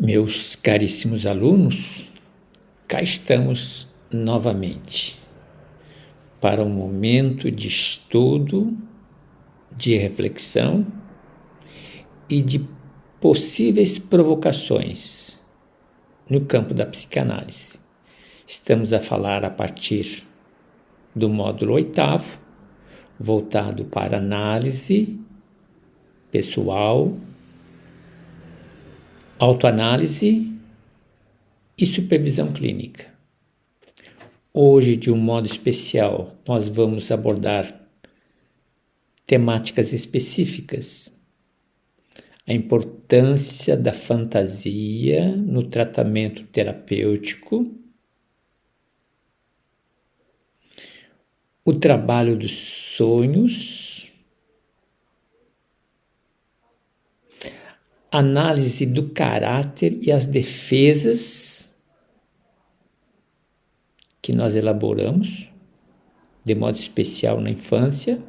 Meus caríssimos alunos, cá estamos novamente para um momento de estudo, de reflexão e de possíveis provocações no campo da psicanálise. Estamos a falar a partir do módulo 8º, voltado para análise pessoal, autoanálise e supervisão clínica. Hoje, de um modo especial, nós vamos abordar temáticas específicas. A importância da fantasia no tratamento terapêutico, o trabalho dos sonhos, análise do caráter e as defesas que nós elaboramos, de modo especial na infância,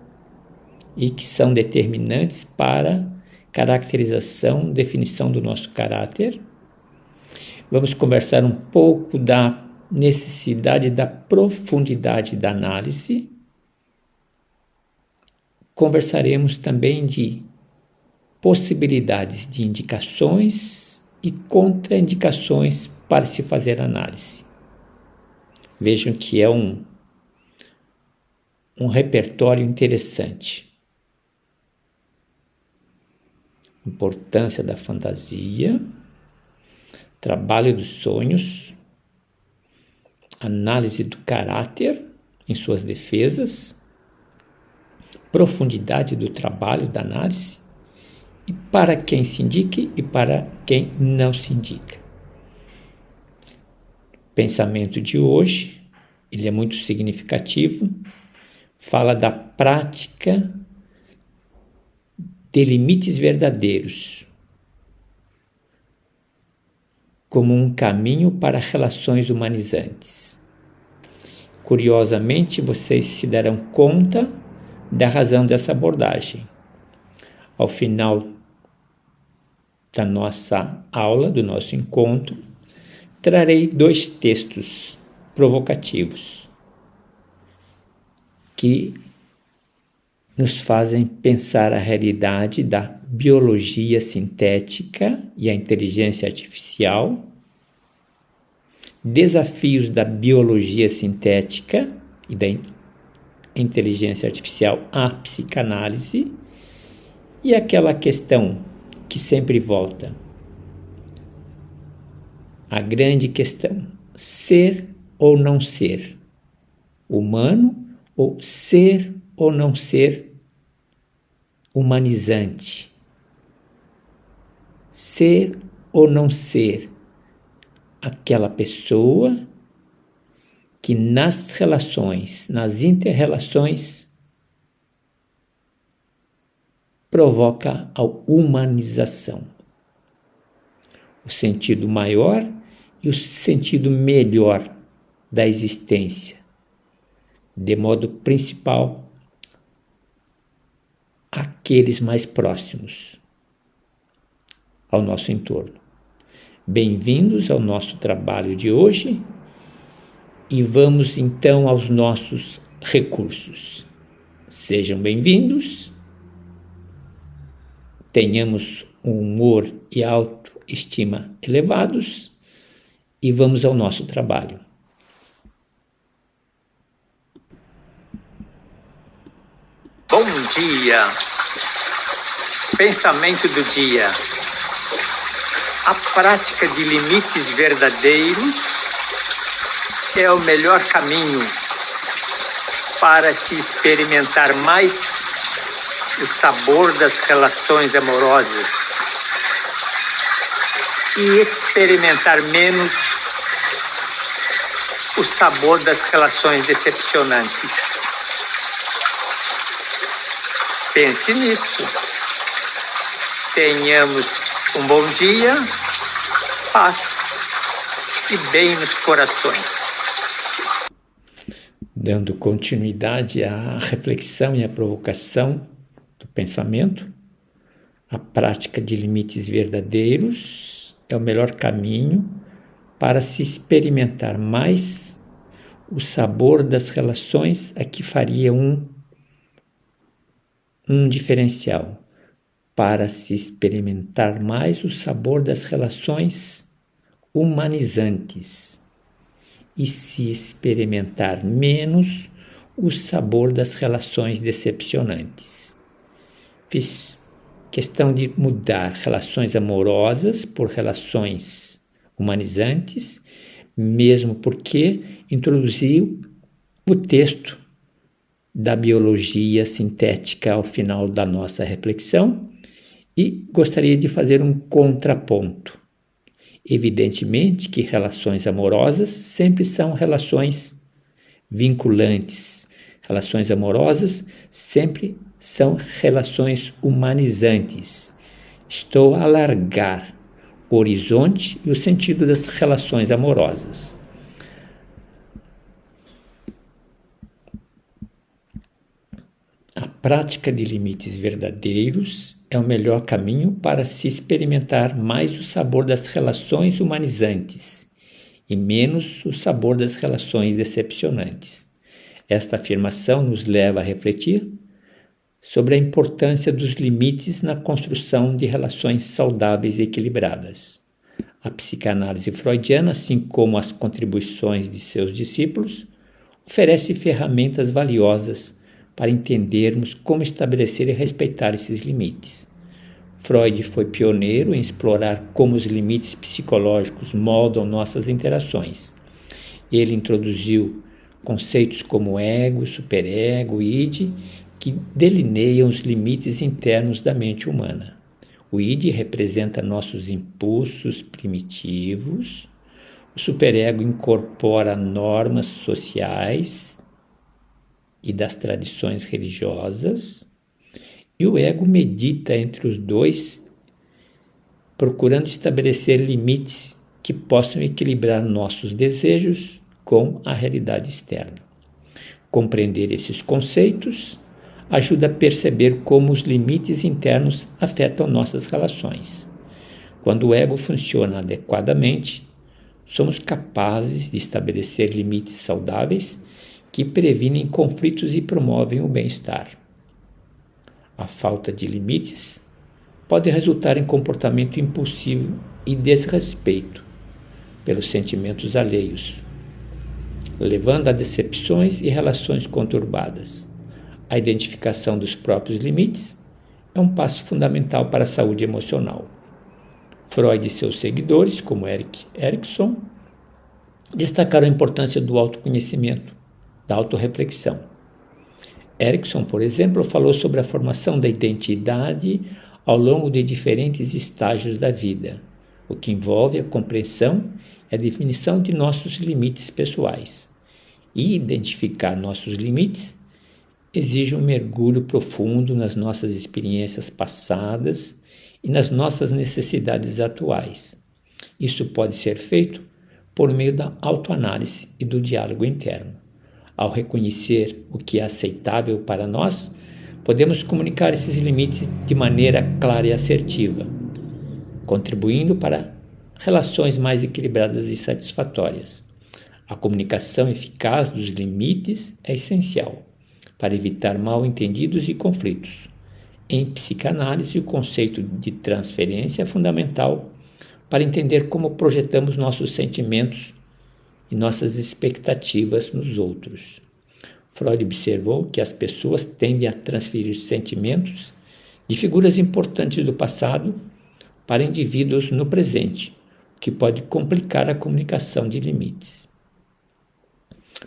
e que são determinantes para caracterização, definição do nosso caráter. Vamos conversar um pouco da necessidade da profundidade da análise. Conversaremos também de possibilidades de indicações e contraindicações para se fazer análise. Vejam que é um repertório interessante. Importância da fantasia, trabalho dos sonhos, análise do caráter em suas defesas, profundidade do trabalho da análise, e para quem se indique e para quem não se indica. O pensamento de hoje, ele é muito significativo, fala da prática de limites verdadeiros como um caminho para relações humanizantes. Curiosamente, vocês se darão conta da razão dessa abordagem. Ao final da nossa aula, do nosso encontro, trarei 2 textos provocativos que nos fazem pensar a realidade da biologia sintética e a inteligência artificial, desafios da biologia sintética e da inteligência artificial à psicanálise e aquela questão que sempre volta, a grande questão, ser ou não ser humano ou ser ou não ser humanizante, ser ou não ser aquela pessoa que nas relações, nas inter-relações, provoca a humanização. O sentido maior e o sentido melhor da existência, de modo principal, aqueles mais próximos ao nosso entorno. Bem-vindos ao nosso trabalho de hoje e vamos então aos nossos recursos. Sejam bem-vindos. Tenhamos um humor e autoestima elevados e vamos ao nosso trabalho. Bom dia! Pensamento do dia. A prática de limites verdadeiros é o melhor caminho para se experimentar mais o sabor das relações amorosas e experimentar menos o sabor das relações decepcionantes. Pense nisso. Tenhamos um bom dia, paz e bem nos corações. Dando continuidade à reflexão e à provocação do pensamento, a prática de limites verdadeiros é o melhor caminho para se experimentar mais o sabor das relações. Aqui faria um diferencial. Para se experimentar mais o sabor das relações humanizantes e se experimentar menos o sabor das relações decepcionantes. Fiz questão de mudar relações amorosas por relações humanizantes, mesmo porque introduziu o texto da biologia sintética ao final da nossa reflexão e gostaria de fazer um contraponto. Evidentemente que relações amorosas sempre são relações vinculantes. Relações amorosas sempre são relações humanizantes. Estou a alargar o horizonte e o sentido das relações amorosas. A prática de limites verdadeiros é o melhor caminho para se experimentar mais o sabor das relações humanizantes e menos o sabor das relações decepcionantes. Esta afirmação nos leva a refletir sobre a importância dos limites na construção de relações saudáveis e equilibradas. A psicanálise freudiana, assim como as contribuições de seus discípulos, oferece ferramentas valiosas para entendermos como estabelecer e respeitar esses limites. Freud foi pioneiro em explorar como os limites psicológicos moldam nossas interações. Ele introduziu conceitos como ego, superego, id, que delineiam os limites internos da mente humana. O id representa nossos impulsos primitivos, o superego incorpora normas sociais e das tradições religiosas, e o ego medita entre os dois, procurando estabelecer limites que possam equilibrar nossos desejos com a realidade externa. Compreender esses conceitos ajuda a perceber como os limites internos afetam nossas relações. Quando o ego funciona adequadamente, somos capazes de estabelecer limites saudáveis que previnem conflitos e promovem o bem-estar. A falta de limites pode resultar em comportamento impulsivo e desrespeito pelos sentimentos alheios, levando a decepções e relações conturbadas. A identificação dos próprios limites é um passo fundamental para a saúde emocional. Freud e seus seguidores, como Erik Erikson, destacaram a importância do autoconhecimento, da autorreflexão. Erikson, por exemplo, falou sobre a formação da identidade ao longo de diferentes estágios da vida, o que envolve a compreensão e a definição de nossos limites pessoais. E identificar nossos limites exige um mergulho profundo nas nossas experiências passadas e nas nossas necessidades atuais. Isso pode ser feito por meio da autoanálise e do diálogo interno. Ao reconhecer o que é aceitável para nós, podemos comunicar esses limites de maneira clara e assertiva, contribuindo para relações mais equilibradas e satisfatórias. A comunicação eficaz dos limites é essencial para evitar mal-entendidos e conflitos. Em psicanálise, o conceito de transferência é fundamental para entender como projetamos nossos sentimentos e nossas expectativas nos outros. Freud observou que as pessoas tendem a transferir sentimentos de figuras importantes do passado para indivíduos no presente, o que pode complicar a comunicação de limites.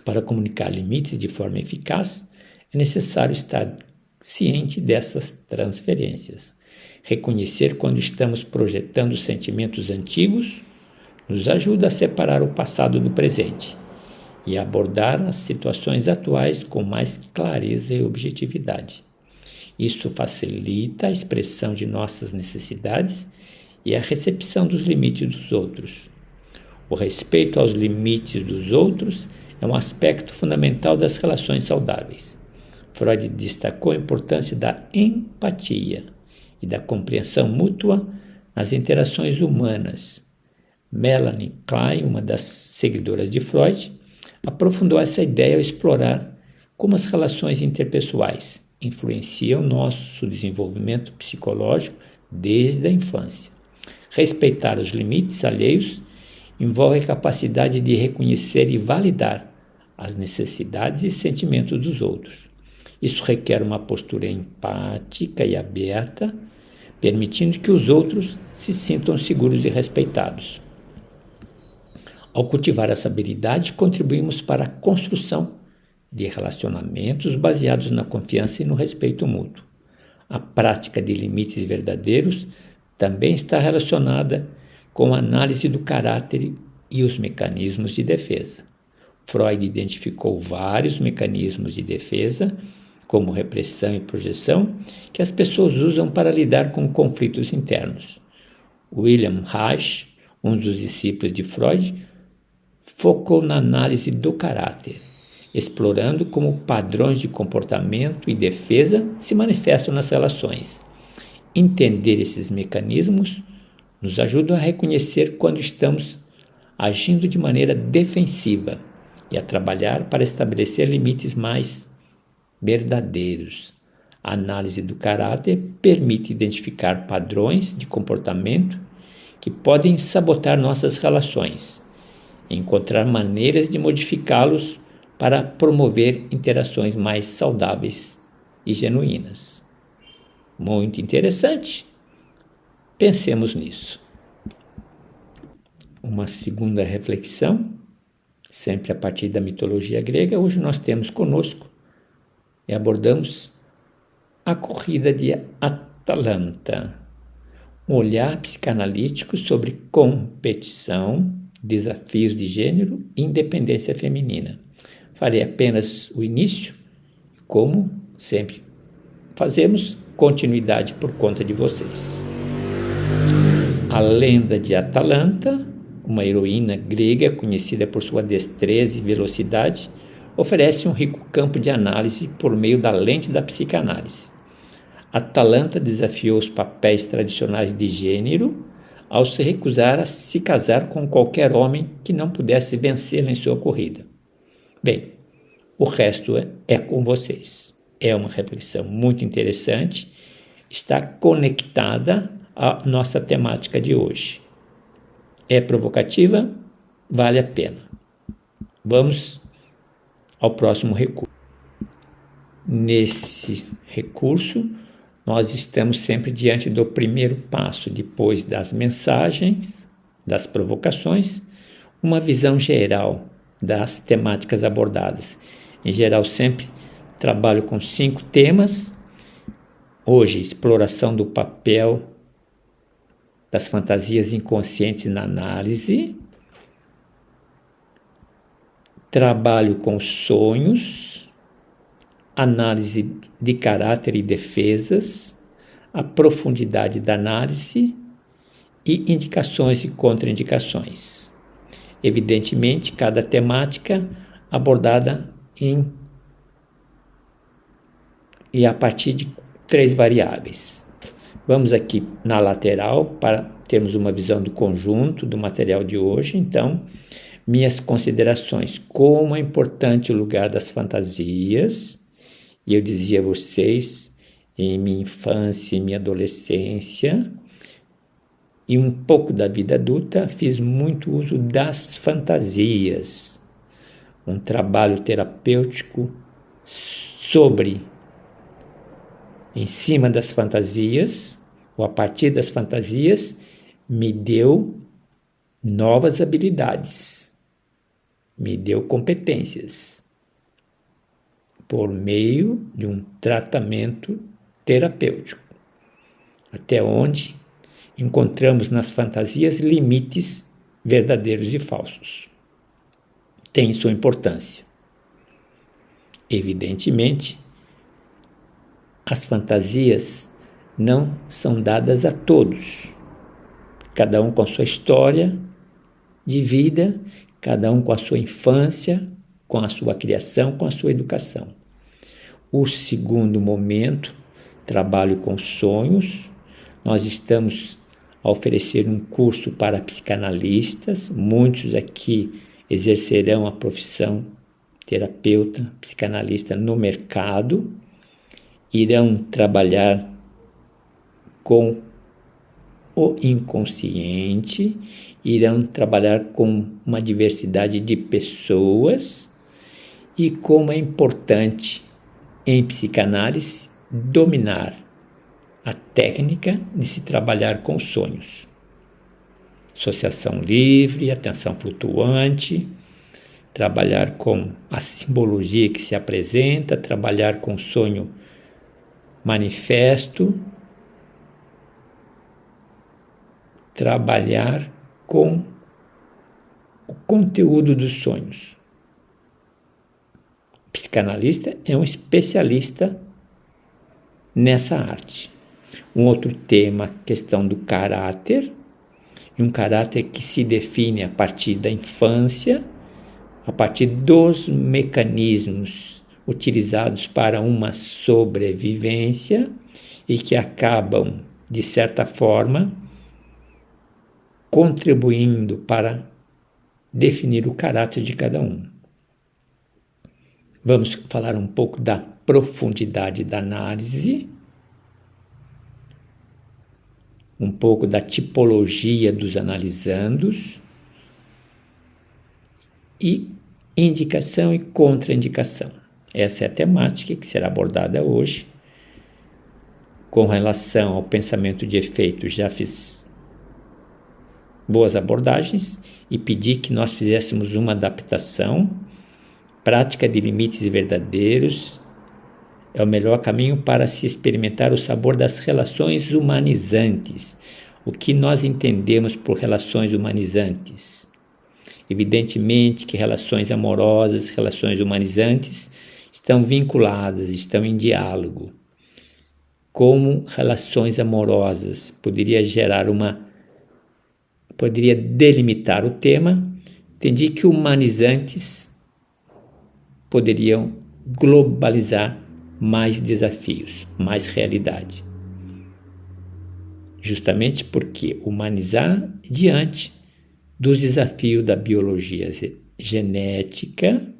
Para comunicar limites de forma eficaz, é necessário estar ciente dessas transferências. Reconhecer quando estamos projetando sentimentos antigos nos ajuda a separar o passado do presente e a abordar as situações atuais com mais clareza e objetividade. Isso facilita a expressão de nossas necessidades e a recepção dos limites dos outros. O respeito aos limites dos outros é um aspecto fundamental das relações saudáveis. Freud destacou a importância da empatia e da compreensão mútua nas interações humanas, Melanie Klein, uma das seguidoras de Freud, aprofundou essa ideia ao explorar como as relações interpessoais influenciam nosso desenvolvimento psicológico desde a infância. Respeitar os limites alheios envolve a capacidade de reconhecer e validar as necessidades e sentimentos dos outros. Isso requer uma postura empática e aberta, permitindo que os outros se sintam seguros e respeitados. Ao cultivar essa habilidade, contribuímos para a construção de relacionamentos baseados na confiança e no respeito mútuo. A prática de limites verdadeiros também está relacionada com a análise do caráter e os mecanismos de defesa. Freud identificou vários mecanismos de defesa, como repressão e projeção, que as pessoas usam para lidar com conflitos internos. William Reich, um dos discípulos de Freud, focou na análise do caráter, explorando como padrões de comportamento e defesa se manifestam nas relações. Entender esses mecanismos nos ajuda a reconhecer quando estamos agindo de maneira defensiva e a trabalhar para estabelecer limites mais verdadeiros. A análise do caráter permite identificar padrões de comportamento que podem sabotar nossas relações e encontrar maneiras de modificá-los para promover interações mais saudáveis e genuínas. Muito interessante. Pensemos nisso. Uma segunda reflexão, sempre a partir da mitologia grega. Hoje nós temos conosco e abordamos a corrida de Atalanta, um olhar psicanalítico sobre competição, desafios de gênero e independência feminina. Farei apenas o início, como sempre fazemos, continuidade por conta de vocês. A lenda de Atalanta, uma heroína grega conhecida por sua destreza e velocidade, oferece um rico campo de análise por meio da lente da psicanálise. Atalanta desafiou os papéis tradicionais de gênero ao se recusar a se casar com qualquer homem que não pudesse vencê-la em sua corrida. Bem, o resto é com vocês. É uma reflexão muito interessante, está conectada à nossa temática de hoje. É provocativa? Vale a pena. Vamos ao próximo recurso. Nesse recurso, nós estamos sempre diante do primeiro passo, depois das mensagens, das provocações, uma visão geral das temáticas abordadas. Em geral, sempre trabalho com 5 temas. Hoje, exploração do papel das fantasias inconscientes na análise. Trabalho com sonhos, análise de caráter e defesas, a profundidade da análise e indicações e contraindicações. Evidentemente, cada temática abordada e a partir de 3 variáveis. Vamos aqui na lateral para termos uma visão do conjunto do material de hoje. Então, minhas considerações, como é importante o lugar das fantasias. E eu dizia a vocês, em minha infância e minha adolescência, e um pouco da vida adulta, fiz muito uso das fantasias. Um trabalho terapêutico em cima das fantasias, ou a partir das fantasias, me deu novas habilidades, me deu competências, por meio de um tratamento terapêutico, até onde encontramos nas fantasias limites verdadeiros e falsos. Tem sua importância. Evidentemente, as fantasias não são dadas a todos, cada um com a sua história de vida, cada um com a sua infância, com a sua criação, com a sua educação. O segundo momento, trabalho com sonhos. Nós estamos a oferecer um curso para psicanalistas. Muitos aqui exercerão a profissão terapeuta, psicanalista no mercado, irão trabalhar com o inconsciente, irão trabalhar com uma diversidade de pessoas e como é importante em psicanálise dominar a técnica de se trabalhar com sonhos. Associação livre, atenção flutuante, trabalhar com a simbologia que se apresenta, trabalhar com sonho manifesto, trabalhar com o conteúdo dos sonhos. O psicanalista é um especialista nessa arte. Um outro tema, a questão do caráter, um caráter que se define a partir da infância, a partir dos mecanismos utilizados para uma sobrevivência e que acabam, de certa forma, contribuindo para definir o caráter de cada um. Vamos falar um pouco da profundidade da análise, um pouco da tipologia dos analisandos e indicação e contraindicação. Essa é a temática que será abordada hoje. Com relação ao pensamento de efeito, já fiz boas abordagens e pedi que nós fizéssemos uma adaptação. Prática de limites verdadeiros é o melhor caminho para se experimentar o sabor das relações humanizantes. O que nós entendemos por relações humanizantes? Evidentemente que relações amorosas, relações humanizantes estão vinculadas, estão em diálogo. Como relações amorosas poderia delimitar o tema, entendi que humanizantes poderiam globalizar mais desafios, mais realidade. Justamente porque humanizar diante dos desafios da biologia genética,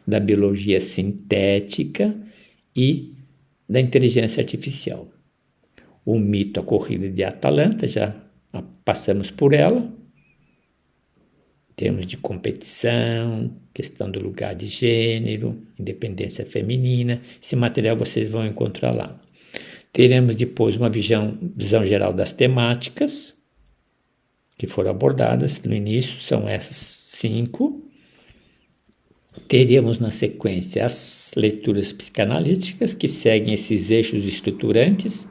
da biologia sintética e da inteligência artificial. O mito, a corrida de Atalanta, já passamos por ela, em termos de competição, questão do lugar de gênero, independência feminina. Esse material vocês vão encontrar lá. Teremos depois uma visão geral das temáticas que foram abordadas no início, são essas 5. Teremos na sequência as leituras psicanalíticas que seguem esses eixos estruturantes,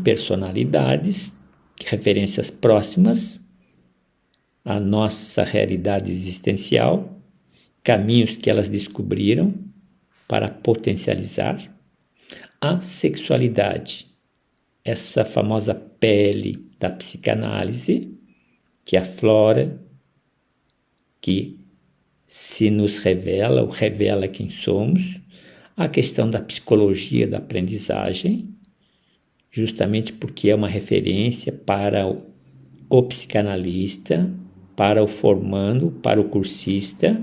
personalidades, referências próximas à nossa realidade existencial, caminhos que elas descobriram para potencializar a sexualidade, essa famosa pele da psicanálise que aflora, que se nos revela ou revela quem somos, a questão da psicologia da aprendizagem, justamente porque é uma referência para o psicanalista, para o formando, para o cursista,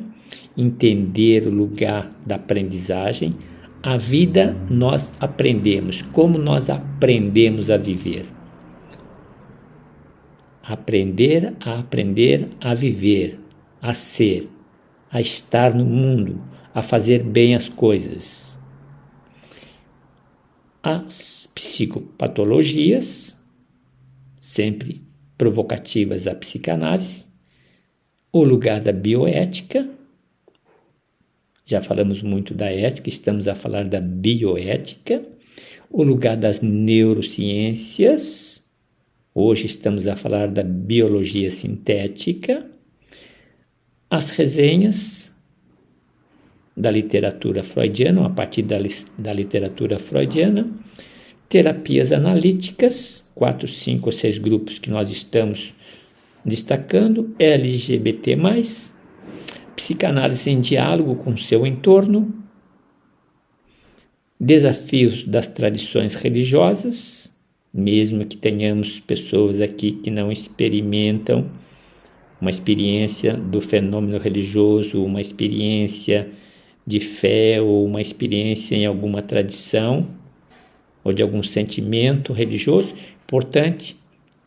entender o lugar da aprendizagem. A vida nós aprendemos, como nós aprendemos a viver. Aprender a viver, a ser, a estar no mundo, a fazer bem as coisas. As psicopatologias, sempre provocativas à psicanálise, o lugar da bioética, já falamos muito da ética, estamos a falar da bioética, o lugar das neurociências, hoje estamos a falar da biologia sintética, as resenhas da literatura freudiana, a partir da literatura freudiana, terapias analíticas, 4, 5 ou 6 grupos que nós estamos destacando, LGBT+, psicanálise em diálogo com seu entorno, desafios das tradições religiosas, mesmo que tenhamos pessoas aqui que não experimentam uma experiência do fenômeno religioso, uma experiência de fé ou uma experiência em alguma tradição ou de algum sentimento religioso, importante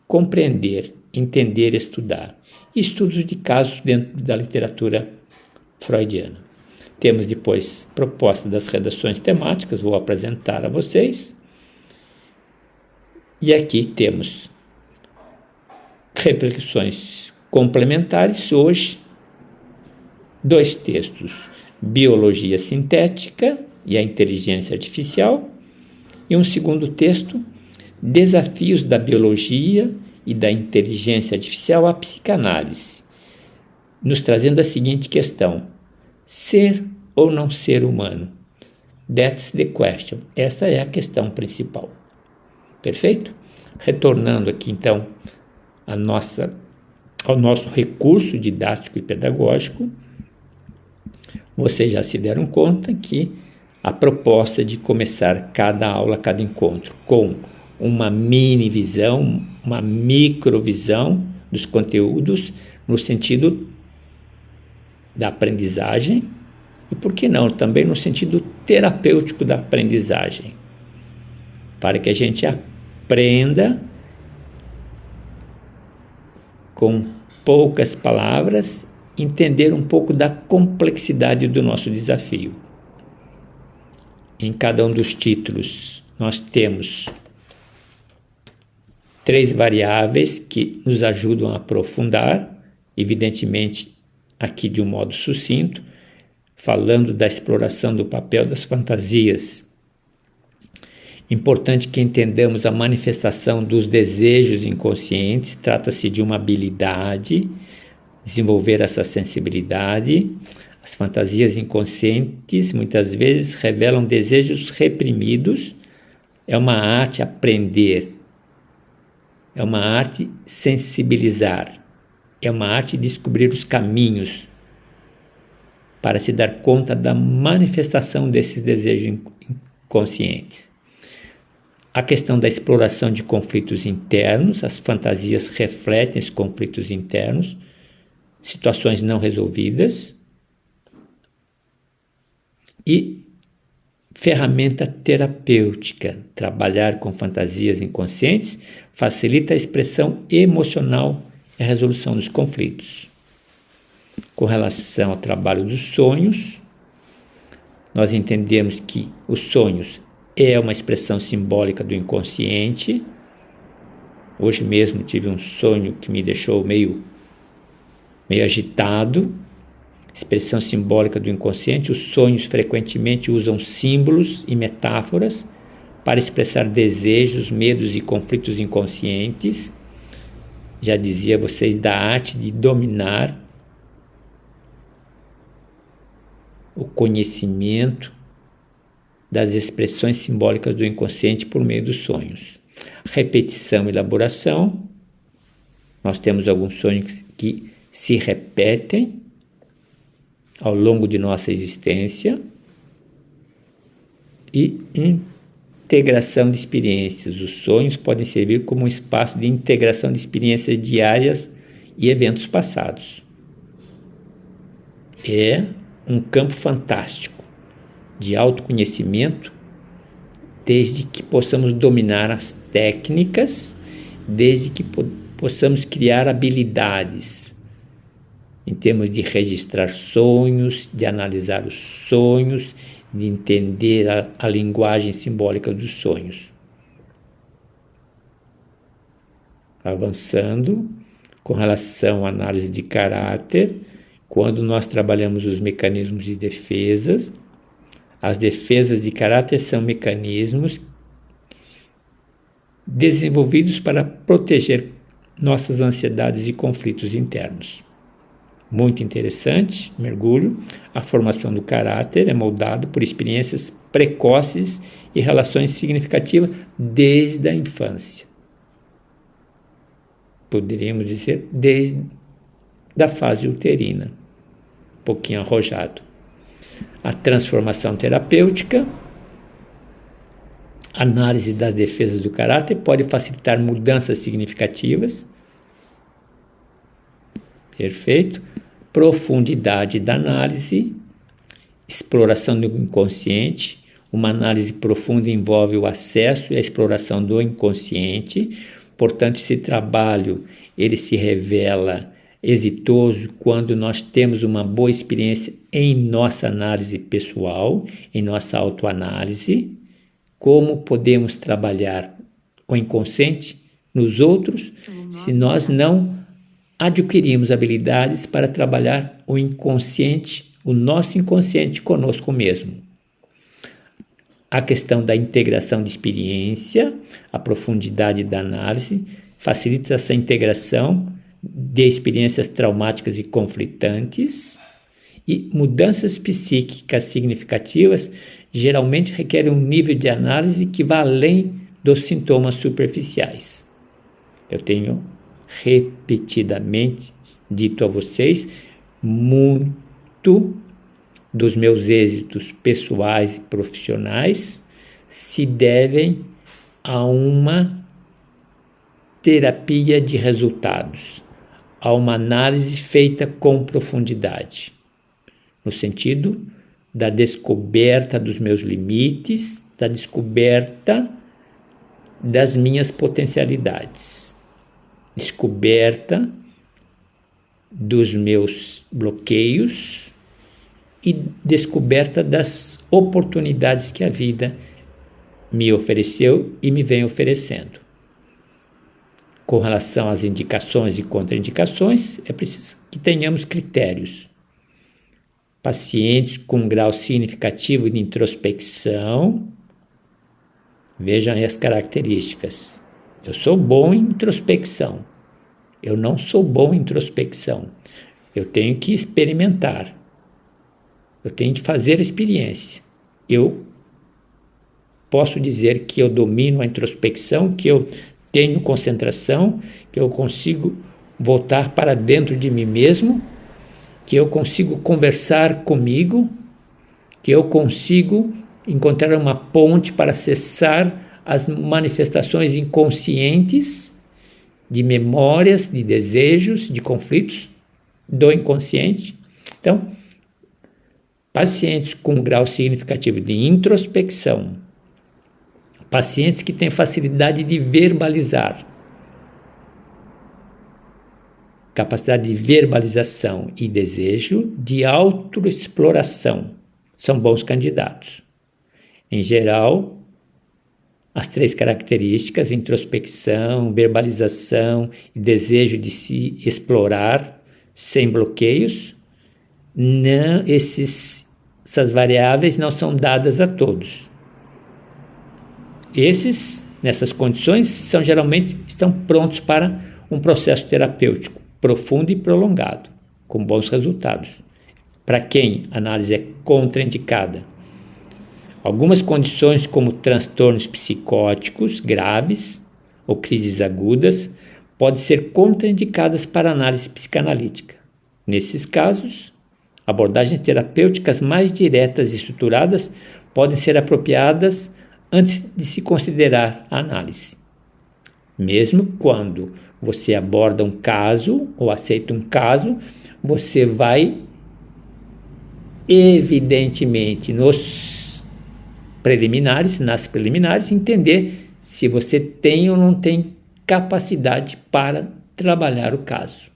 compreender, entender, estudar. Estudos de casos dentro da literatura freudiana. Temos depois proposta das redações temáticas, vou apresentar a vocês. E aqui temos reflexões complementares, hoje 2 textos, Biologia Sintética e a Inteligência Artificial, e um segundo texto, Desafios da Biologia e da Inteligência Artificial à Psicanálise, nos trazendo a seguinte questão: ser ou não ser humano? That's the question. Esta é a questão principal. Perfeito? Retornando aqui então ao nosso recurso didático e pedagógico, vocês já se deram conta que a proposta de começar cada aula, cada encontro, com uma mini visão, uma microvisão dos conteúdos no sentido da aprendizagem e, por que não, também no sentido terapêutico da aprendizagem, para que a gente aprenda com poucas palavras, entender um pouco da complexidade do nosso desafio. Em cada um dos títulos, nós temos 3 variáveis que nos ajudam a aprofundar, evidentemente, aqui de um modo sucinto, falando da exploração do papel das fantasias. Importante que entendamos a manifestação dos desejos inconscientes, trata-se de uma habilidade, desenvolver essa sensibilidade. As fantasias inconscientes muitas vezes revelam desejos reprimidos. É uma arte aprender, é uma arte sensibilizar, é uma arte descobrir os caminhos para se dar conta da manifestação desses desejos inconscientes. A questão da exploração de conflitos internos, as fantasias refletem esses conflitos internos, situações não resolvidas, e ferramenta terapêutica. Trabalhar com fantasias inconscientes facilita a expressão emocional e a resolução dos conflitos. Com relação ao trabalho dos sonhos, nós entendemos que os sonhos é uma expressão simbólica do inconsciente. Hoje mesmo tive um sonho que me deixou meio agitado. Expressão simbólica do inconsciente. Os sonhos frequentemente usam símbolos e metáforas para expressar desejos, medos e conflitos inconscientes. Já dizia a vocês da arte de dominar o conhecimento das expressões simbólicas do inconsciente por meio dos sonhos. Repetição e elaboração. Nós temos alguns sonhos que se repetem ao longo de nossa existência. E integração de experiências. Os sonhos podem servir como um espaço de integração de experiências diárias e eventos passados. É um campo fantástico de autoconhecimento, desde que possamos dominar as técnicas, desde que possamos criar habilidades em termos de registrar sonhos, de analisar os sonhos, de entender a linguagem simbólica dos sonhos. Avançando, com relação à análise de caráter, quando nós trabalhamos os mecanismos de defesas, as defesas de caráter são mecanismos desenvolvidos para proteger nossas ansiedades e conflitos internos. Muito interessante, mergulho. A formação do caráter é moldada por experiências precoces e relações significativas desde a infância. Poderíamos dizer desde a fase uterina, um pouquinho arrojado. A transformação terapêutica, análise das defesas do caráter pode facilitar mudanças significativas. Perfeito. Profundidade da análise, exploração do inconsciente. Uma análise profunda envolve o acesso e a exploração do inconsciente. Portanto, esse trabalho ele se revela exitoso quando nós temos uma boa experiência em nossa análise pessoal, em nossa autoanálise. Como podemos trabalhar o inconsciente nos outros se nós não adquirimos habilidades para trabalhar o inconsciente, o nosso inconsciente conosco mesmo? A questão da integração de experiência, a profundidade da análise, facilita essa integração de experiências traumáticas e conflitantes, e mudanças psíquicas significativas geralmente requerem um nível de análise que vai além dos sintomas superficiais. Eu tenho repetidamente dito a vocês, muito dos meus êxitos pessoais e profissionais se devem a uma terapia de resultados, a uma análise feita com profundidade, no sentido da descoberta dos meus limites, da descoberta das minhas potencialidades, descoberta dos meus bloqueios e descoberta das oportunidades que a vida me ofereceu e me vem oferecendo. Com relação às indicações e contraindicações, é preciso que tenhamos critérios. Pacientes com grau significativo de introspecção, vejam aí as características. Eu sou bom em introspecção. Eu não sou bom em introspecção. Eu tenho que experimentar. Eu tenho que fazer a experiência. Eu posso dizer que eu domino a introspecção, que eu tenho concentração, que eu consigo voltar para dentro de mim mesmo, que eu consigo conversar comigo, que eu consigo encontrar uma ponte para acessar as manifestações inconscientes de memórias, de desejos, de conflitos do inconsciente. Então, pacientes com grau significativo de introspecção, pacientes que têm facilidade de verbalizar, capacidade de verbalização e desejo de autoexploração, são bons candidatos. Em geral, as três características, introspecção, verbalização e desejo de se explorar sem bloqueios, essas variáveis não são dadas a todos. Nessas condições, geralmente estão prontos para um processo terapêutico profundo e prolongado, com bons resultados. Para quem a análise é contraindicada, algumas condições como transtornos psicóticos graves ou crises agudas podem ser contraindicadas para análise psicanalítica. Nesses casos, abordagens terapêuticas mais diretas e estruturadas podem ser apropriadas antes de se considerar a análise. Mesmo quando você aborda um caso ou aceita um caso, você vai, evidentemente, nas preliminares, entender se você tem ou não tem capacidade para trabalhar o caso.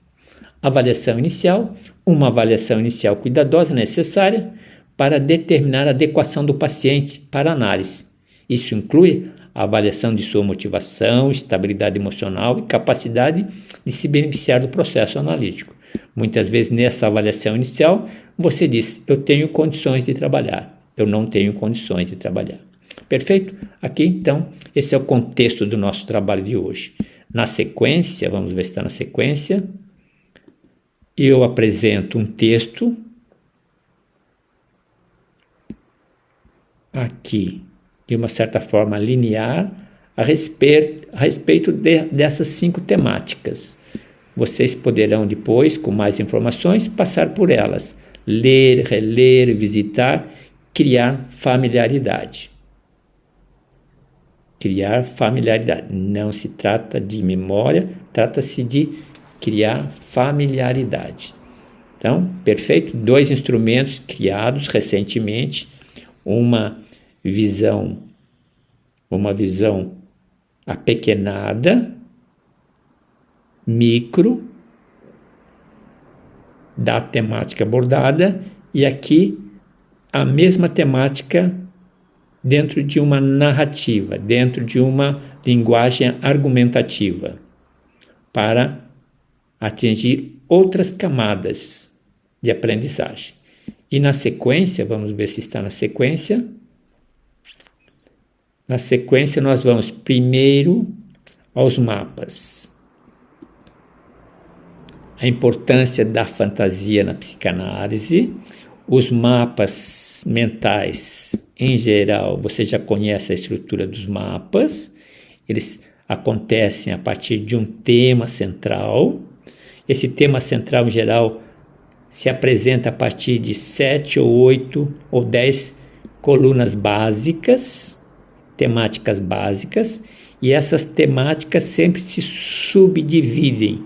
Uma avaliação inicial cuidadosa necessária para determinar a adequação do paciente para a análise. Isso inclui a avaliação de sua motivação, estabilidade emocional e capacidade de se beneficiar do processo analítico. Muitas vezes, nessa avaliação inicial, você diz, eu tenho condições de trabalhar, eu não tenho condições de trabalhar. Perfeito? Aqui, então, esse é o contexto do nosso trabalho de hoje. Na sequência, vamos ver se está na sequência, eu apresento um texto aqui, de uma certa forma linear, a respeito dessas 5 temáticas. Vocês poderão depois, com mais informações, passar por elas, ler, reler, visitar, criar familiaridade. criar familiaridade. Não se trata de memória, trata-se de criar familiaridade. Então, perfeito? 2 instrumentos criados recentemente, uma visão apequenada, micro, da temática abordada, e aqui a mesma temática dentro de uma narrativa, dentro de uma linguagem argumentativa, para atingir outras camadas de aprendizagem. E na sequência, vamos ver se está na sequência. Na sequência, nós vamos primeiro aos mapas. A importância da fantasia na psicanálise. Os mapas mentais, em geral, você já conhece a estrutura dos mapas. Eles acontecem a partir de um tema central. Esse tema central, em geral, se apresenta a partir de 7 ou 8 ou 10 colunas básicas, temáticas básicas, e essas temáticas sempre se subdividem,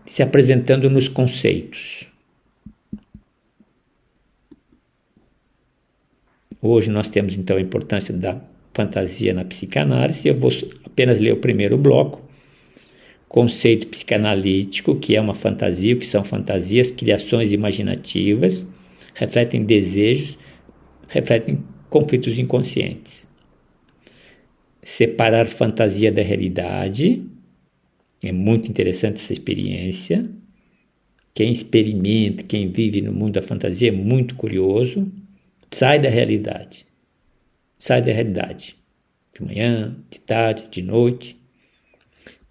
se apresentando nos conceitos. Hoje nós temos então a importância da fantasia na psicanálise. Eu vou apenas ler o primeiro bloco. Conceito psicanalítico, que é uma fantasia, o que são fantasias, criações imaginativas, refletem desejos, refletem conflitos inconscientes. Separar fantasia da realidade, é muito interessante essa experiência. Quem experimenta, quem vive no mundo da fantasia é muito curioso. Sai da realidade. Sai da realidade. De manhã, de tarde, de noite.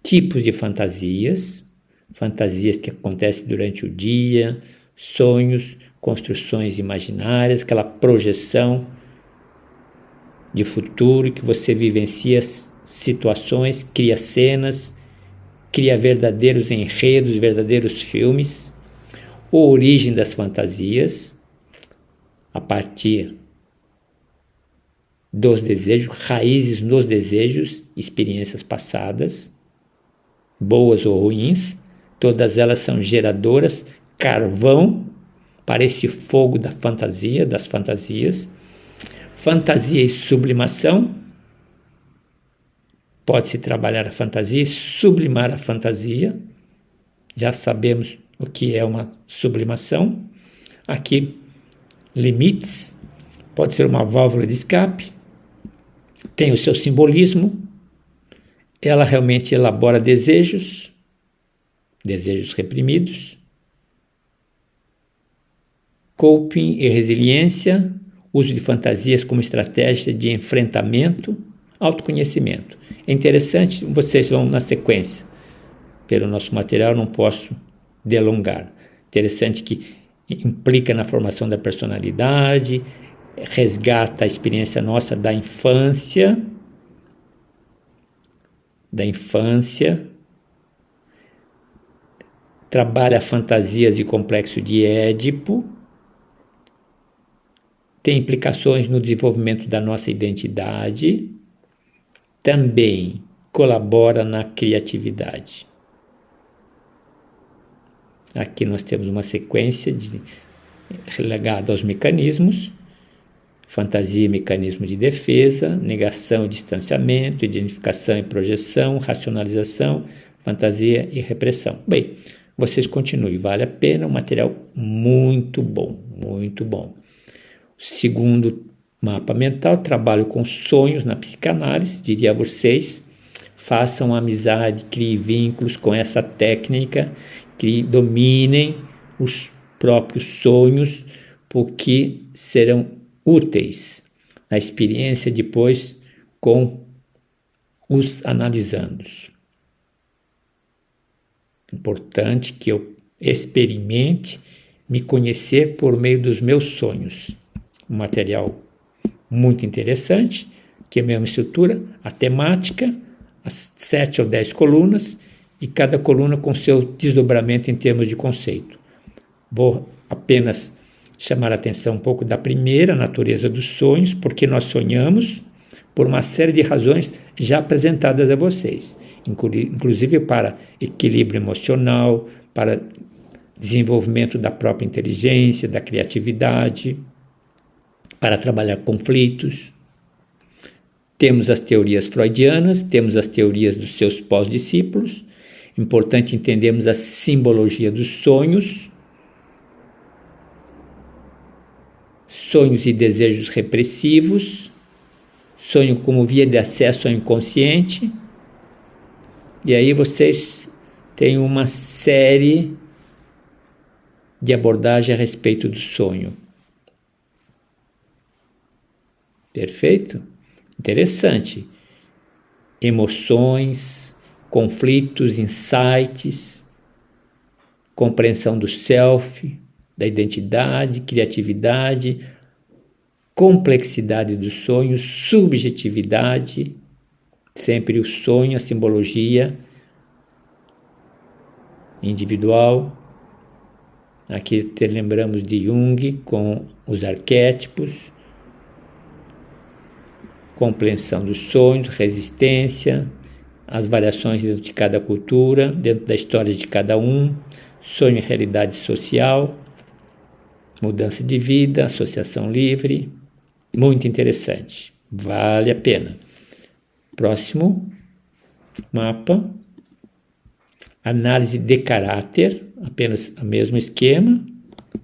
Tipos de fantasias. Fantasias que acontecem durante o dia. Sonhos, construções imaginárias, aquela projeção de futuro que você vivencia situações, cria cenas, cria verdadeiros enredos, verdadeiros filmes. A origem das fantasias, a partir dos desejos, raízes nos desejos, experiências passadas, boas ou ruins, todas elas são geradoras, carvão para esse fogo da fantasia, das fantasias. Fantasia e sublimação, pode-se trabalhar a fantasia e sublimar a fantasia, já sabemos o que é uma sublimação. Aqui, limites, pode ser uma válvula de escape, tem o seu simbolismo, ela realmente elabora desejos reprimidos, coping e resiliência, uso de fantasias como estratégia de enfrentamento, autoconhecimento. É interessante, vocês vão na sequência, pelo nosso material não posso delongar. Interessante que implica na formação da personalidade, resgata a experiência nossa da infância, trabalha fantasias de complexo de Édipo, tem implicações no desenvolvimento da nossa identidade, também colabora na criatividade. Aqui nós temos uma sequência relegada aos mecanismos: fantasia e mecanismo de defesa, negação e distanciamento, identificação e projeção, racionalização, fantasia e repressão. Bem, vocês continuem, vale a pena, um material muito bom, muito bom. Segundo mapa mental, trabalho com sonhos na psicanálise, diria a vocês, façam amizade, criem vínculos com essa técnica, que dominem os próprios sonhos, porque serão úteis na experiência depois com os analisandos. Importante que eu experimente me conhecer por meio dos meus sonhos. Um material muito interessante, que é a mesma estrutura, a temática, as 7 ou 10 colunas, e cada coluna com seu desdobramento em termos de conceito. Vou apenas chamar a atenção um pouco da primeira, natureza dos sonhos, porque nós sonhamos, por uma série de razões já apresentadas a vocês, inclusive para equilíbrio emocional, para desenvolvimento da própria inteligência, da criatividade, para trabalhar conflitos. Temos as teorias freudianas, temos as teorias dos seus pós-discípulos. Importante entendermos a simbologia dos sonhos, sonhos e desejos repressivos, sonho como via de acesso ao inconsciente. E aí vocês têm uma série de abordagem a respeito do sonho. Perfeito? Interessante. Emoções, conflitos, insights, compreensão do self, da identidade, criatividade, complexidade dos sonhos, subjetividade, sempre o sonho, a simbologia individual. Aqui lembramos de Jung com os arquétipos, compreensão dos sonhos, resistência, as variações dentro de cada cultura, dentro da história de cada um, sonho e realidade social, mudança de vida, associação livre, muito interessante, vale a pena. Próximo mapa, análise de caráter, apenas o mesmo esquema,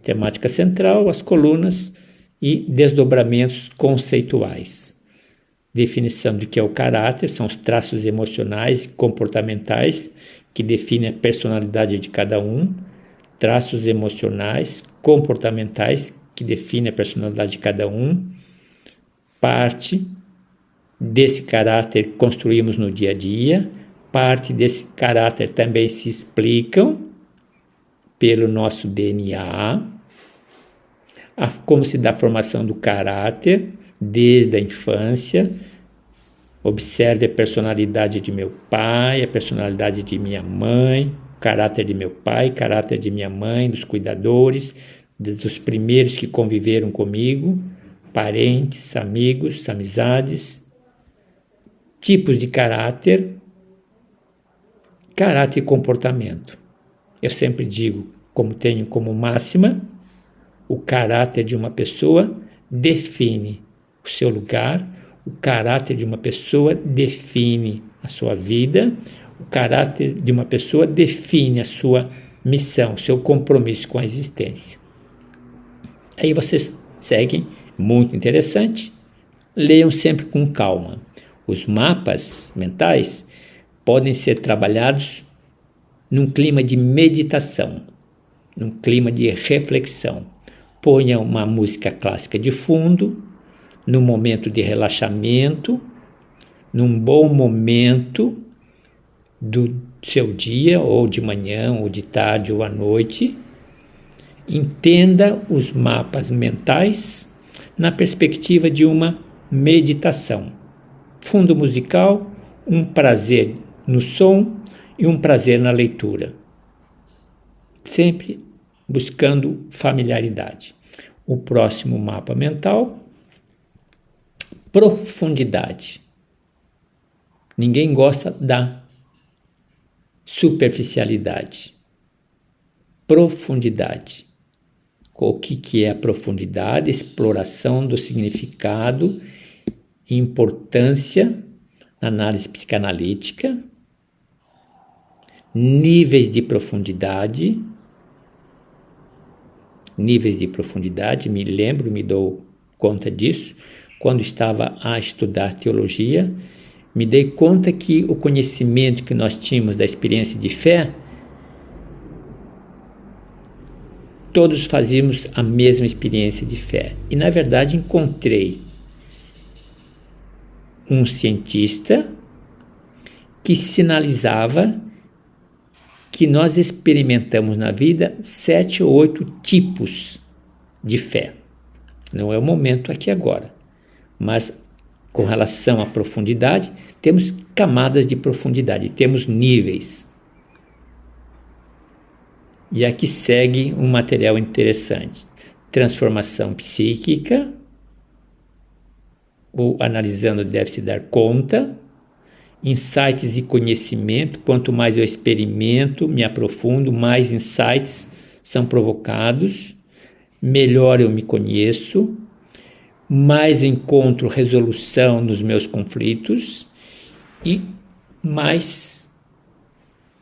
temática central, as colunas e desdobramentos conceituais. Definição do que é o caráter, são os traços emocionais e comportamentais que definem a personalidade de cada um, traços emocionais, comportamentais que definem a personalidade de cada um, parte desse caráter que construímos no dia a dia, parte desse caráter também se explicam pelo nosso DNA, como se dá a formação do caráter desde a infância. Observe a personalidade de meu pai, a personalidade de minha mãe, o caráter de meu pai, caráter de minha mãe, dos cuidadores, dos primeiros que conviveram comigo, parentes, amigos, amizades, tipos de caráter e comportamento. Eu sempre digo, como tenho como máxima, o caráter de uma pessoa define o seu lugar, o caráter de uma pessoa define a sua vida, o caráter de uma pessoa define a sua missão, seu compromisso com a existência. Aí vocês seguem, muito interessante, leiam sempre com calma. Os mapas mentais podem ser trabalhados num clima de meditação, num clima de reflexão. Ponha uma música clássica de fundo, num momento de relaxamento, num bom momento do seu dia, ou de manhã, ou de tarde, ou à noite. Entenda os mapas mentais na perspectiva de uma meditação. Fundo musical, um prazer no som e um prazer na leitura. Sempre buscando familiaridade. O próximo mapa mental, profundidade. Ninguém gosta da superficialidade. Profundidade. O que é a profundidade? Exploração do significado e importância na análise psicanalítica. Níveis de profundidade, me dou conta disso, quando estava a estudar teologia, me dei conta que o conhecimento que nós tínhamos da experiência de fé, todos fazíamos a mesma experiência de fé. E, na verdade, encontrei um cientista que sinalizava que nós experimentamos na vida 7 ou 8 tipos de fé. Não é o momento aqui agora, mas com relação à profundidade, temos camadas de profundidade, temos níveis. E aqui segue um material interessante. Transformação psíquica, o analisando deve se dar conta. Insights e conhecimento, quanto mais eu experimento, me aprofundo, mais insights são provocados, melhor eu me conheço, mais encontro resolução nos meus conflitos e mais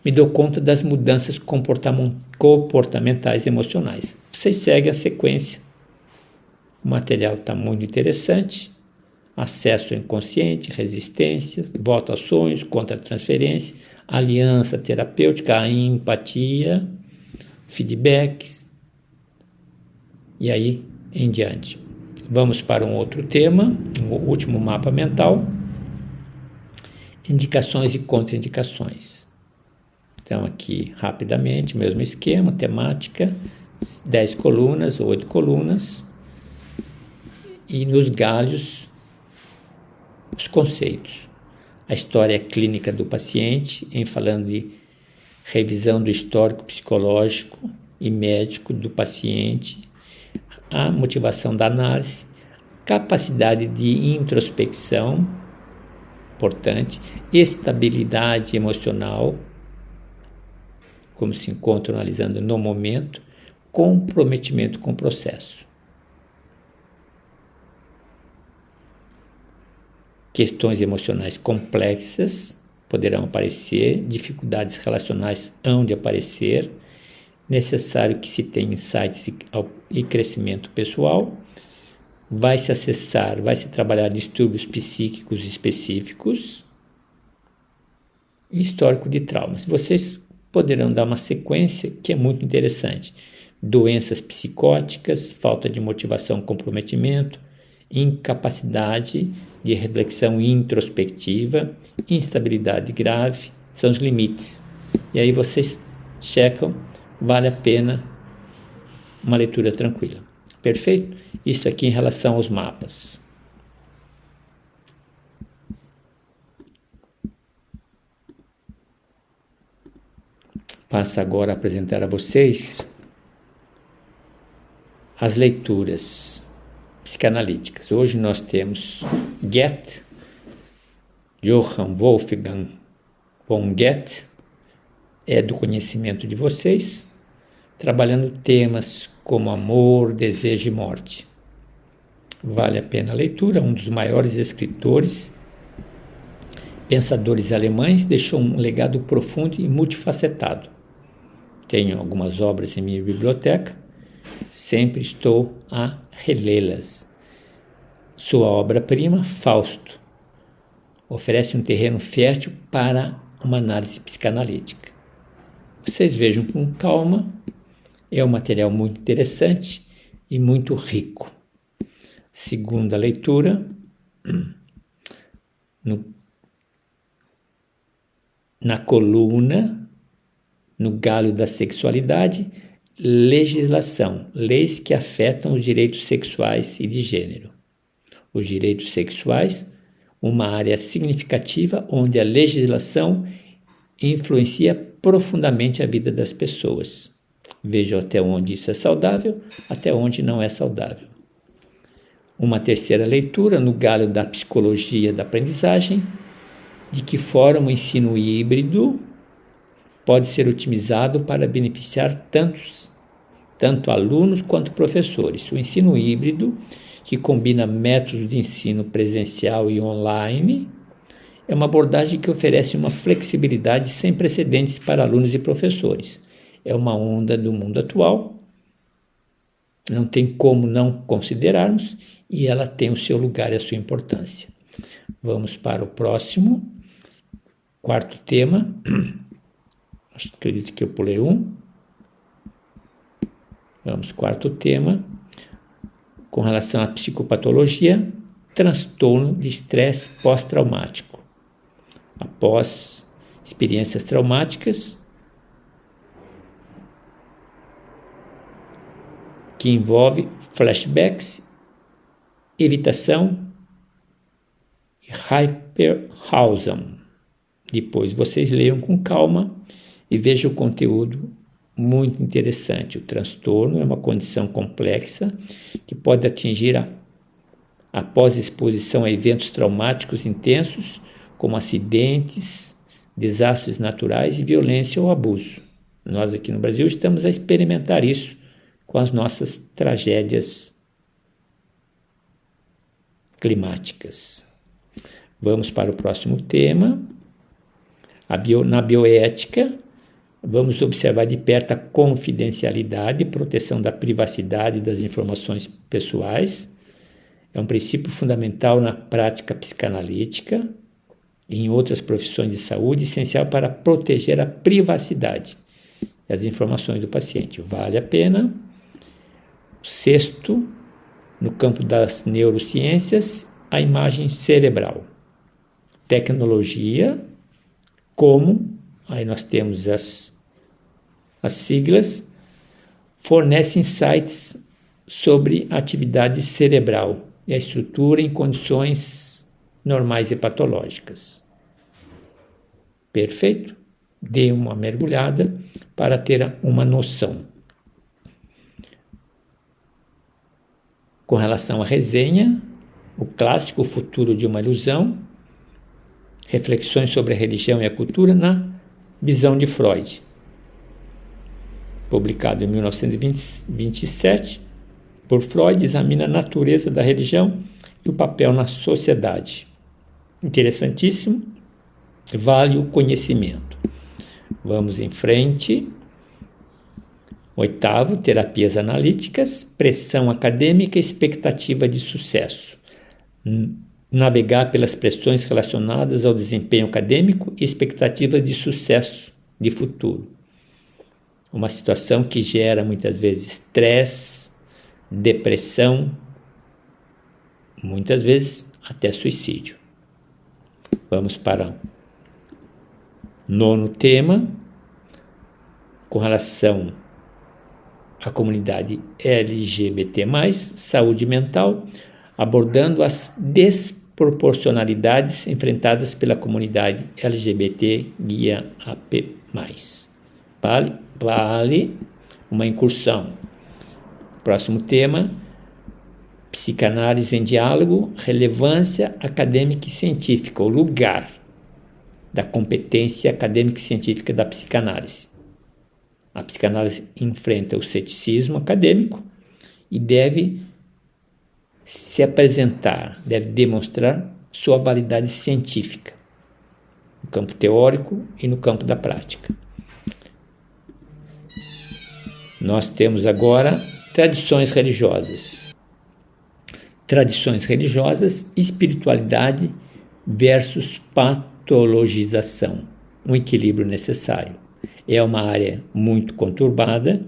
me dou conta das mudanças comportamentais e emocionais. Vocês seguem a sequência. O material está muito interessante. Acesso ao inconsciente, resistência, volta aos sonhos, contra-transferência, aliança terapêutica, a empatia, feedbacks e aí em diante. Vamos para um outro tema, o último mapa mental, indicações e contraindicações. Então aqui rapidamente, mesmo esquema, temática, 10 colunas, 8 colunas e nos galhos os conceitos. A história clínica do paciente, em falando de revisão do histórico psicológico e médico do paciente, a motivação da análise, capacidade de introspecção, importante, estabilidade emocional, como se encontra analisando no momento, comprometimento com o processo. Questões emocionais complexas poderão aparecer, dificuldades relacionais hão de aparecer, necessário que se tenha insights e crescimento pessoal, vai se acessar, vai se trabalhar distúrbios psíquicos específicos e histórico de traumas. Vocês poderão dar uma sequência que é muito interessante. Doenças psicóticas, falta de motivação, comprometimento, incapacidade de reflexão introspectiva, instabilidade grave, são os limites. E aí vocês checam, vale a pena uma leitura tranquila. Perfeito? Isso aqui em relação aos mapas. Passo agora a apresentar a vocês as leituras psicanalíticas. Hoje nós temos Goethe, Johann Wolfgang von Goethe, é do conhecimento de vocês, trabalhando temas como amor, desejo e morte. Vale a pena a leitura, um dos maiores escritores, pensadores alemães, deixou um legado profundo e multifacetado. Tenho algumas obras em minha biblioteca, sempre estou a relê-las. Sua obra-prima, Fausto, oferece um terreno fértil para uma análise psicanalítica. Vocês vejam com calma, é um material muito interessante e muito rico. Segunda leitura, na coluna, no galho da sexualidade, legislação, leis que afetam os direitos sexuais e de gênero. Os direitos sexuais, uma área significativa onde a legislação influencia profundamente a vida das pessoas. Vejam até onde isso é saudável, até onde não é saudável. Uma terceira leitura, no galho da psicologia da aprendizagem, de que forma o ensino híbrido pode ser otimizado para beneficiar tanto alunos quanto professores. O ensino híbrido, que combina métodos de ensino presencial e online, é uma abordagem que oferece uma flexibilidade sem precedentes para alunos e professores. É uma onda do mundo atual, não tem como não considerarmos, e ela tem o seu lugar e a sua importância. Vamos para o próximo, quarto tema. Acredito que eu pulei um. Vamos, quarto tema, com relação à psicopatologia, transtorno de estresse pós-traumático. Após experiências traumáticas, que envolve flashbacks, evitação e hyperarousal. Depois vocês leiam com calma e vejam o conteúdo muito interessante. O transtorno é uma condição complexa que pode atingir após exposição a eventos traumáticos intensos, como acidentes, desastres naturais e violência ou abuso. Nós aqui no Brasil estamos a experimentar isso com as nossas tragédias climáticas. Vamos para o próximo tema. Na bioética, vamos observar de perto a confidencialidade e proteção da privacidade das informações pessoais. É um princípio fundamental na prática psicanalítica e em outras profissões de saúde, essencial para proteger a privacidade e as informações do paciente. Vale a pena. Sexto, no campo das neurociências, a imagem cerebral. Tecnologia, como, aí nós temos as siglas, fornece insights sobre a atividade cerebral e a estrutura em condições normais e patológicas. Perfeito? Dê uma mergulhada para ter uma noção. Com relação à resenha, o clássico O Futuro de uma Ilusão, reflexões sobre a religião e a cultura na visão de Freud, publicado em 1927 por Freud, examina a natureza da religião e o papel na sociedade. Interessantíssimo, vale o conhecimento. Vamos em frente. Oitavo, terapias analíticas, pressão acadêmica e expectativa de sucesso. Navegar pelas pressões relacionadas ao desempenho acadêmico e expectativa de sucesso de futuro. Uma situação que gera muitas vezes estresse, depressão, muitas vezes até suicídio. Vamos para o nono tema, com relação à comunidade LGBT+, saúde mental, abordando as desproporcionalidades enfrentadas pela comunidade LGBT-AP+. Vale uma incursão. Próximo tema, psicanálise em diálogo, relevância acadêmica e científica, o lugar da competência acadêmica e científica da psicanálise. A psicanálise enfrenta o ceticismo acadêmico e deve se apresentar, deve demonstrar sua validade científica no campo teórico e no campo da prática. Nós temos agora tradições religiosas. Tradições religiosas, espiritualidade versus patologização. Um equilíbrio necessário. É uma área muito conturbada.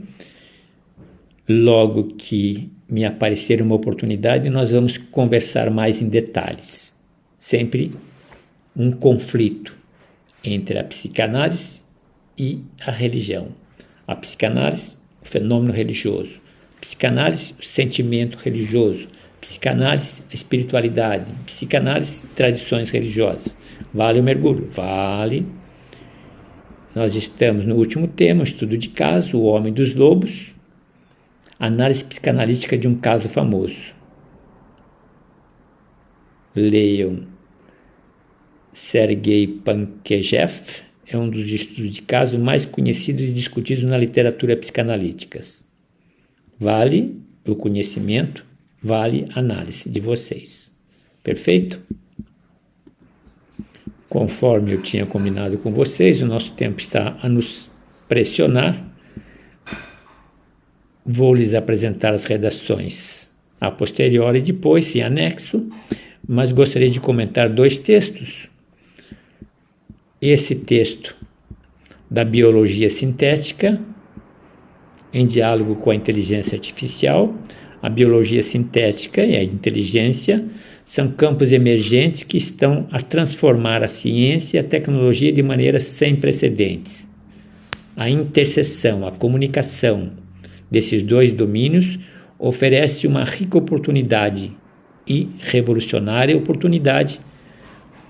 Logo que me aparecer uma oportunidade, nós vamos conversar mais em detalhes. Sempre um conflito entre a psicanálise e a religião. A psicanálise, o fenômeno religioso. A psicanálise, o sentimento religioso. A psicanálise, a espiritualidade. A psicanálise, tradições religiosas. Vale o mergulho? Vale. Nós estamos no último tema, estudo de caso, o homem dos lobos. Análise psicanalítica de um caso famoso. Leiam Sergei Pankejeff, é um dos estudos de caso mais conhecidos e discutidos na literatura psicanalítica. Vale o conhecimento, vale a análise de vocês. Perfeito? Conforme eu tinha combinado com vocês, o nosso tempo está a nos pressionar. Vou lhes apresentar as redações a posteriori e depois em anexo, mas gostaria de comentar 2 textos. Esse texto da biologia sintética, em diálogo com a inteligência artificial. A biologia sintética e a inteligência são campos emergentes que estão a transformar a ciência e a tecnologia de maneira sem precedentes. A interseção, a comunicação desses 2 domínios oferece uma rica oportunidade e revolucionária oportunidade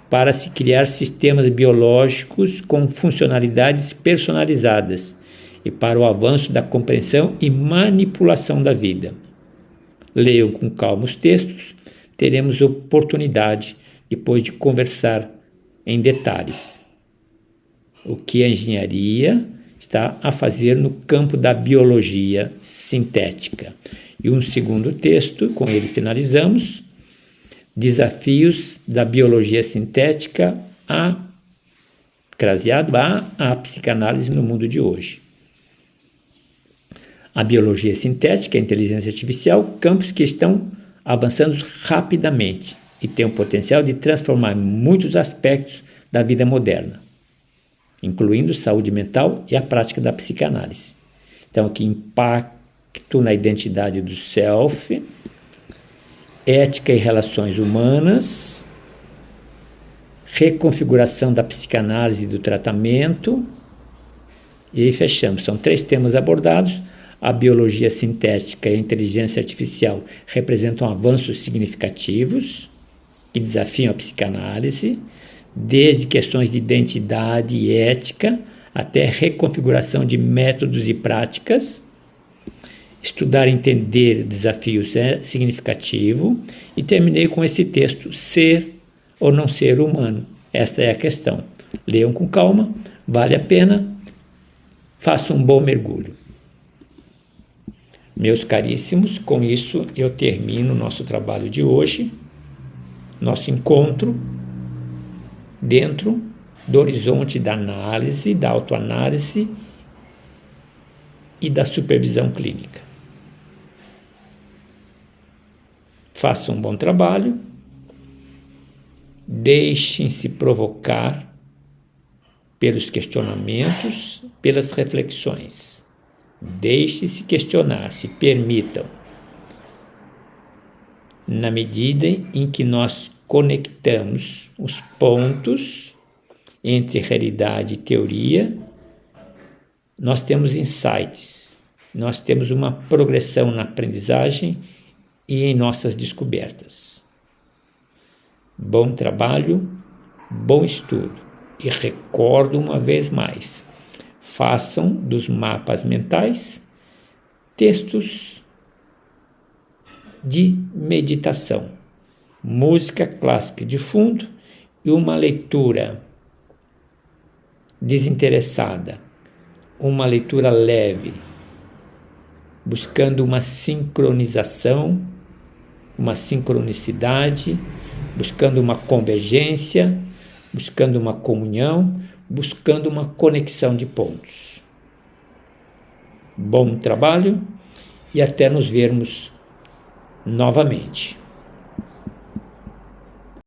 para se criar sistemas biológicos com funcionalidades personalizadas e para o avanço da compreensão e manipulação da vida. Leiam com calma os textos, teremos oportunidade depois de conversar em detalhes o que a engenharia está a fazer no campo da biologia sintética. E um segundo texto, com ele finalizamos, Desafios da Biologia Sintética craseado a psicanálise no mundo de hoje. A biologia sintética, a inteligência artificial, campos que estão avançando rapidamente e têm o potencial de transformar muitos aspectos da vida moderna, incluindo saúde mental e a prática da psicanálise. Então, aqui, impacto na identidade do self, ética e relações humanas, reconfiguração da psicanálise e do tratamento, e aí fechamos. São 3 temas abordados. A biologia sintética e a inteligência artificial representam avanços significativos que desafiam a psicanálise, desde questões de identidade e ética até reconfiguração de métodos e práticas. Estudar e entender desafios é significativo. E terminei com esse texto, ser ou não ser humano. Esta é a questão. Leiam com calma, vale a pena, façam um bom mergulho. Meus caríssimos, com isso eu termino o nosso trabalho de hoje, nosso encontro dentro do horizonte da análise, da autoanálise e da supervisão clínica. Façam um bom trabalho, deixem-se provocar pelos questionamentos, pelas reflexões. Deixe-se questionar, se permitam. Na medida em que nós conectamos os pontos entre realidade e teoria, nós temos insights, nós temos uma progressão na aprendizagem e em nossas descobertas. Bom trabalho, bom estudo. E recordo uma vez mais, façam dos mapas mentais textos de meditação, música clássica de fundo e uma leitura desinteressada, uma leitura leve, buscando uma sincronização, uma sincronicidade, buscando uma convergência, buscando uma comunhão, buscando uma conexão de pontos. Bom trabalho e até nos vermos novamente.